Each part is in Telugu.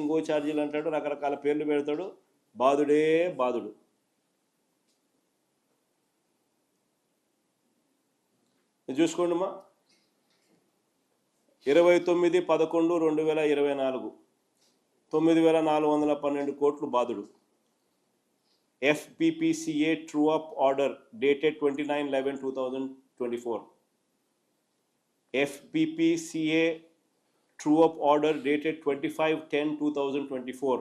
ఇంకో ఛార్జీలు అంటాడు, రకరకాల పేర్లు పెడతాడు. బాధుడే బాధుడు. చూసుకోండిమా, 29/11/2024 9,412 కోట్లు బాధుడు. FPPCA true up order dated 29/11/2024. FPPCA true up order dated 25/10/2024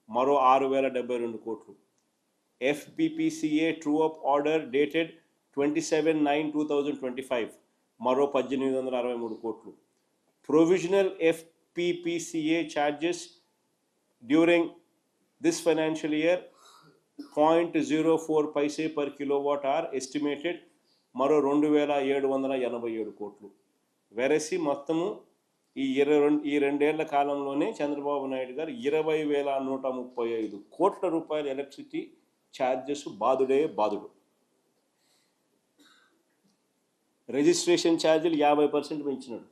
మరో 6,072 కోట్లు. FPPCA true up order dated 27/9/2025 మరో 1,863 కోట్లు. Provisional FPPCA charges during this financial year 0.04 paise per kilowatt hour estimated మరో 2,787 కోట్లు. వెరసి మొత్తము ఈ 2 కాలంలోనే చంద్రబాబు నాయుడు గారు 20,135 కోట్ల రూపాయల ఎలక్ట్రిసిటీ ఛార్జెస్ బాధుడే బాధుడు. రిజిస్ట్రేషన్ ఛార్జీలు 50% పెంచినాడు.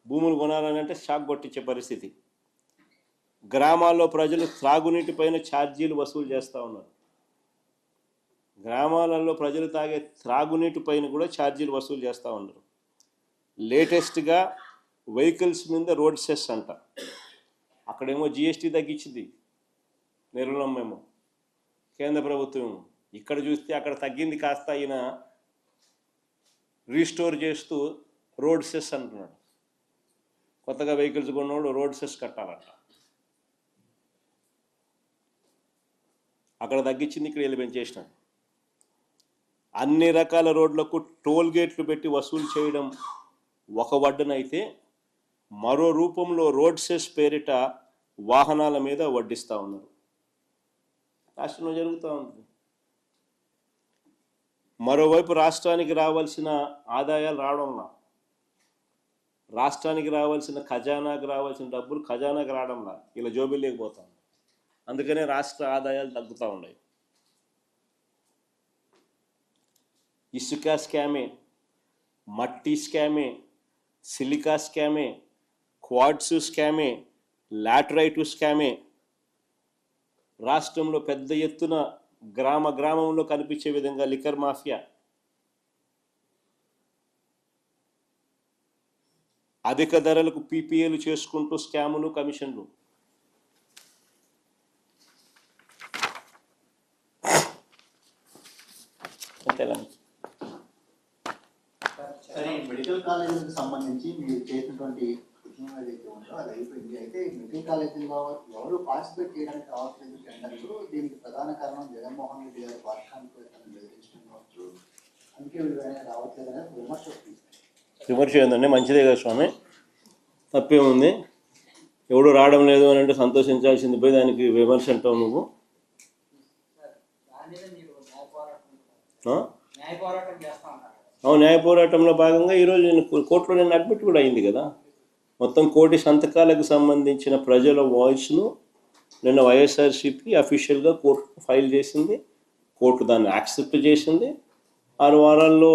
భూములు కొనాలంటే షాక్ కొట్టించే పరిస్థితి. గ్రామాల్లో ప్రజలు త్రాగునీటి పైన ఛార్జీలు వసూలు చేస్తూ ఉన్నారు. గ్రామాలలో ప్రజలు తాగే త్రాగునీటి పైన కూడా ఛార్జీలు వసూలు చేస్తూ ఉన్నారు. లేటెస్ట్గా వెహికల్స్ మీద రోడ్ సెస్ అంట. అక్కడేమో GST తగ్గించింది నిర్మలమ్మేమో కేంద్ర ప్రభుత్వం. ఇక్కడ చూస్తే అక్కడ తగ్గింది కాస్త ఈయన రీస్టోర్ చేస్తూ రోడ్ సెస్ అంటున్నాడు. కొత్తగా వెహికల్స్ కొన్నోడు రోడ్ సెస్ కట్టాలంట. అక్కడ తగ్గించింది, ఇక్కడ వెళ్ళి పెంచేసినాడు. అన్ని రకాల రోడ్లకు టోల్ గేట్లు పెట్టి వసూలు చేయడం ఒక వడ్డనైతే, మరో రూపంలో రోడ్ సెస్ పేరిట వాహనాల మీద వడ్డిస్తూ ఉన్నారు. రాష్ట్రంలో జరుగుతూ ఉంది. మరోవైపు రాష్ట్రానికి రావాల్సిన ఆదాయాలు రావడంలా, రాష్ట్రానికి రావాల్సిన ఖజానాకు రావాల్సిన డబ్బులు ఖజానాకు రావడంలా, ఇలా జోబీలు లేకపోతాం. అందుకనే రాష్ట్ర ఆదాయాలు తగ్గుతూ ఉన్నాయి. ఇసుక స్కామే, మట్టి స్కామే, సిలికా స్కామే, క్వాడ్స్ స్కామే, లాటరైట్ స్కామే. రాష్ట్రంలో పెద్ద ఎత్తున గ్రామంలో కనిపించే విధంగా లిక్కర్ మాఫియా, అధిక ధరలకు PPAలు చేసుకుంటూ స్కాములు, కమిషన్లు. మెడికల్ కాలేజీలకు సంబంధించి మీరు చేసినటువంటి ఉద్యమం ఏదైతే ఉందో అది అయిపోయింది. అయితే మెడికల్ కాలేజీలో ఎవరు పార్టిసిపేట్ చేయడానికి రావట్లేదు టెండర్లు. దీనికి ప్రధాన కారణం జగన్మోహన్ రెడ్డి గారి పాఠశాలకు బెదిరించడం కావచ్చు. అందుకే వీళ్ళు రావట్లేదని విమర్శ. విమర్శ ఏంటంటే మంచిదే కదా స్వామి, తప్పేముంది. ఎవడు రావడం లేదు అని అంటే సంతోషించాల్సింది పోయి దానికి విమర్శ అంటావు నువ్వు. న్యాయ పోరాటంలో భాగంగా ఈరోజు నేను కోర్టులో నేను అడ్మిట్ కూడా అయింది కదా. మొత్తం 1 కోటి సంతకాలకు సంబంధించిన ప్రజల వాయిస్ను నిన్న వైఎస్ఆర్సీపీ అఫీషియల్గా కోర్టు ఫైల్ చేసింది. కోర్టు దాన్ని యాక్సెప్ట్ చేసింది. 6 వారాల్లో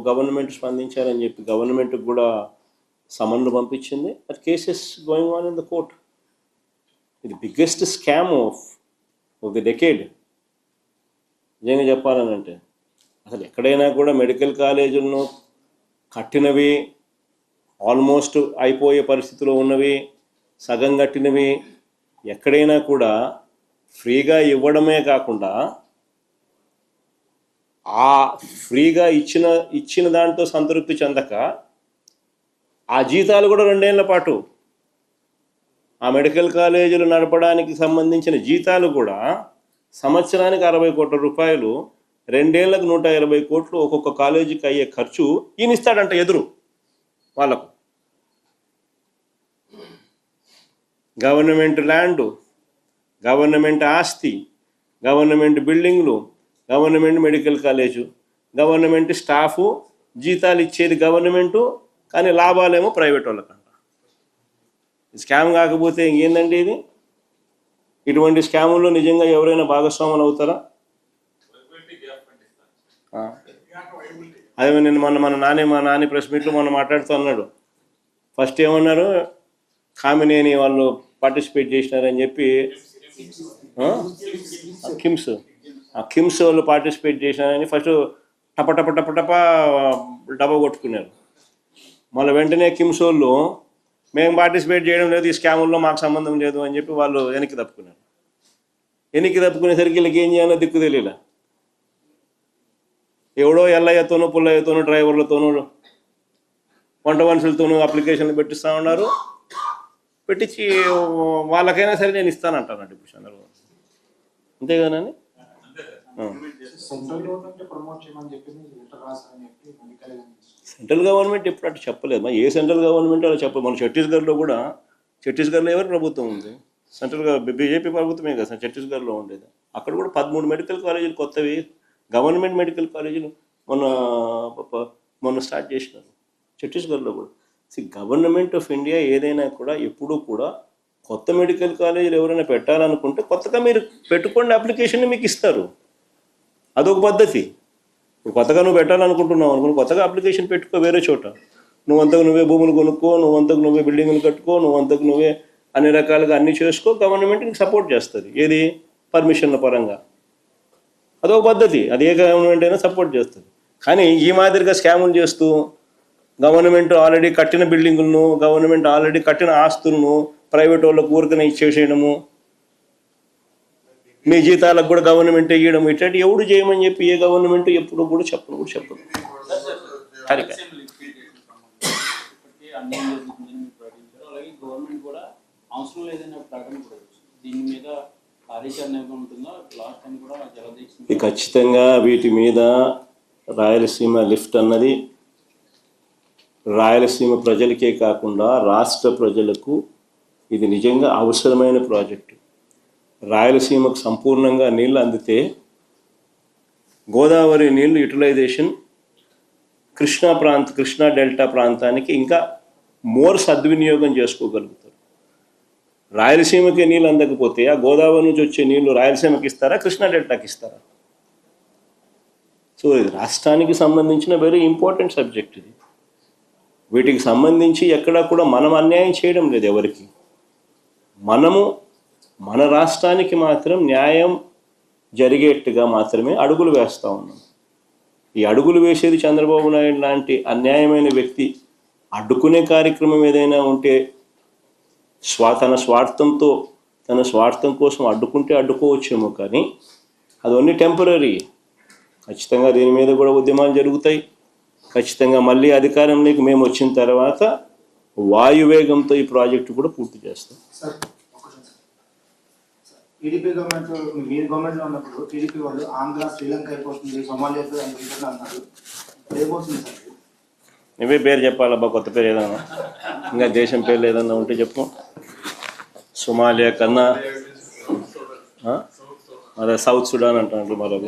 గవర్నమెంట్ స్పందించారని చెప్పి గవర్నమెంట్కి కూడా సమన్లు పంపించింది. That cases going on in the court. ఇది biggest scam of the decade. నిజంగా చెప్పాలని అంటే అసలు ఎక్కడైనా కూడా మెడికల్ కాలేజీలను కట్టినవి, ఆల్మోస్ట్ అయిపోయే పరిస్థితిలో ఉన్నవి, సగం కట్టినవి ఎక్కడైనా కూడా ఫ్రీగా ఇవ్వడమే కాకుండా ఆ ఫ్రీగా ఇచ్చిన దాంతో సంతృప్తి చెందక ఆ జీతాలు కూడా 2 ఏళ్ల పాటు ఆ మెడికల్ కాలేజీలు నడపడానికి సంబంధించిన జీతాలు కూడా సంవత్సరానికి 60 కోట్ల రూపాయలు, 2 ఏళ్లకు 120 కోట్లు ఒక్కొక్క కాలేజీకి అయ్యే ఖర్చు ఈయన ఇస్తాడంట ఎదురు వాళ్ళకు. గవర్నమెంట్ ల్యాండు, గవర్నమెంట్ ఆస్తి, గవర్నమెంట్ బిల్డింగ్లు, government medical college, government staff, జీతాలు ఇచ్చేది గవర్నమెంటు, కానీ లాభాలేమో ప్రైవేట్ వాళ్ళకంట. స్కామ్ కాకపోతే ఇంకేందండి ఇది? ఇటువంటి స్కాముల్లో నిజంగా ఎవరైనా భాగస్వాములు అవుతారా? అదే నిన్న మా నాని ప్రెస్ మీట్లో మొన్న మాట్లాడుతూ అన్నాడు. ఫస్ట్ ఏమన్నారు, కామినేని వాళ్ళు పార్టిసిపేట్ చేసినారని చెప్పి కిమ్స్ వాళ్ళు పార్టిసిపేట్ చేసినారని ఫస్ట్ టప టప టప టప డబ్బా కొట్టుకున్నారు. మళ్ళీ వెంటనే కిమ్స్ వాళ్ళు మేము పార్టిసిపేట్ చేయడం లేదు, ఈ స్కాముల్లో మాకు సంబంధం లేదు అని చెప్పి వాళ్ళు వెనక్కి తప్పుకున్నారు. వెనక్కి తప్పుకునేసరికి వీళ్ళకి ఏం చేయాలో దిక్కు తెలియలే. ఎవడో ఎల్లయ్యతోనూ పుల్లయ్యతోనూ డ్రైవర్లతోనూ వంట మనుషులతోనూ అప్లికేషన్లు పెట్టిస్తూ ఉన్నారు. పెట్టించి వాళ్ళకైనా సరే నేను ఇస్తానంటానండి ఇప్పుడు చంద్రబాబు. అంతే కదండి. సెంట్రల్ గవర్నమెంట్ ఎప్పుడు అటు చెప్పలేదు. ఏ సెంట్రల్ గవర్నమెంట్ అలా చెప్పలేదు. మన ఛత్తీస్గఢ్లో ఎవరి ప్రభుత్వం ఉంది? బీజేపీ ప్రభుత్వమే కదా ఛత్తీస్గఢ్లో ఉండేది. అక్కడ కూడా 13 మెడికల్ కాలేజీలు కొత్తవి గవర్నమెంట్ మెడికల్ కాలేజీలు మొన్న స్టార్ట్ చేసినారు ఛత్తీస్గఢ్లో కూడా. గవర్నమెంట్ ఆఫ్ ఇండియా ఏదైనా కూడా ఎప్పుడూ కూడా కొత్త మెడికల్ కాలేజీలు ఎవరైనా పెట్టాలనుకుంటే కొత్తగా మీరు పెట్టుకోండి, అప్లికేషన్ మీకు ఇస్తారు. అదొక పద్ధతి. ఇప్పుడు కొత్తగా నువ్వు పెట్టాలనుకుంటున్నావు అనుకో, కొత్తగా అప్లికేషన్ పెట్టుకో వేరే చోట. నువ్వంతకు నువ్వే భూములు కొనుక్కో, నువ్వంతకు నువ్వే బిల్డింగ్లు కట్టుకో, నువ్వంతకు నువ్వే అన్ని రకాలుగా అన్నీ చేసుకో. గవర్నమెంట్ నీకు సపోర్ట్ చేస్తుంది. ఏది? పర్మిషన్ల పరంగా. అదొక పద్ధతి. అది ఏ గవర్నమెంట్ అయినా సపోర్ట్ చేస్తుంది. కానీ ఈ మాదిరిగా స్కాములు చేస్తూ గవర్నమెంట్ ఆల్రెడీ కట్టిన బిల్డింగులను, గవర్నమెంట్ ఆల్రెడీ కట్టిన ఆస్తులను ప్రైవేట్ వాళ్ళకు ఊరికనే ఇచ్చేసేయడము, మీ జీతాలకు కూడా గవర్నమెంట్ ఇవ్వడం, ఇట్లాంటి ఎవడు చేయమని చెప్పి ఏ గవర్నమెంట్ ఎప్పుడు కూడా చెప్పదు. ఖచ్చితంగా వీటి మీద రాయలసీమ లిఫ్ట్ అన్నది రాయలసీమ ప్రజలకే కాకుండా రాష్ట్ర ప్రజలకు ఇది నిజంగా అవసరమైన ప్రాజెక్టు. రాయలసీమకు సంపూర్ణంగా నీళ్ళు అందితే గోదావరి నీళ్ళు యూటిలైజేషన్ కృష్ణా డెల్టా ప్రాంతానికి ఇంకా మోర్ సద్వినియోగం చేసుకోగలుగుతారు. రాయలసీమకి నీళ్ళు అందకపోతే ఆ గోదావరి నుంచి వచ్చే నీళ్లు రాయలసీమకి ఇస్తారా, కృష్ణా డెల్టాకి ఇస్తారా? సో ఇది రాష్ట్రానికి సంబంధించిన వెరీ ఇంపార్టెంట్ సబ్జెక్ట్ ఇది. వీటికి సంబంధించి ఎక్కడా కూడా మనం అన్యాయం చేయడం లేదు ఎవరికి. మనము మన రాష్ట్రానికి మాత్రం న్యాయం జరిగేట్టుగా మాత్రమే అడుగులు వేస్తూ ఉన్నాం. ఈ అడుగులు వేసేది చంద్రబాబు నాయుడు లాంటి అన్యాయమైన వ్యక్తి అడ్డుకునే కార్యక్రమం ఏదైనా ఉంటే తన స్వార్థం కోసం అడ్డుకుంటే అడ్డుకోవచ్చేమో, కానీ అది ఓన్లీ టెంపరీ. ఖచ్చితంగా దీని మీద కూడా ఉద్యమాలు జరుగుతాయి. ఖచ్చితంగా మళ్ళీ అధికారంలోకి మేము వచ్చిన తర్వాత వాయువేగంతో ఈ ప్రాజెక్టు కూడా పూర్తి చేస్తాం. టీడీపీ గవర్నమెంట్, మీరు గవర్నమెంట్లో ఉన్నప్పుడు టీడీపీ వాళ్ళు ఆంధ్ర శ్రీలంక అయిపోతుంది, సోమాలియా అన్నారు. ఏమవుతుంది సార్? నువ్వే పేరు చెప్పాలబ్బా, కొత్త పేరు ఏదన్నా, ఇంకా దేశం పేర్లు ఏదన్నా ఉంటే చెప్పు. సోమాలియా కన్నా అదే సౌత్ సుడాన్ అంటారు మరొక.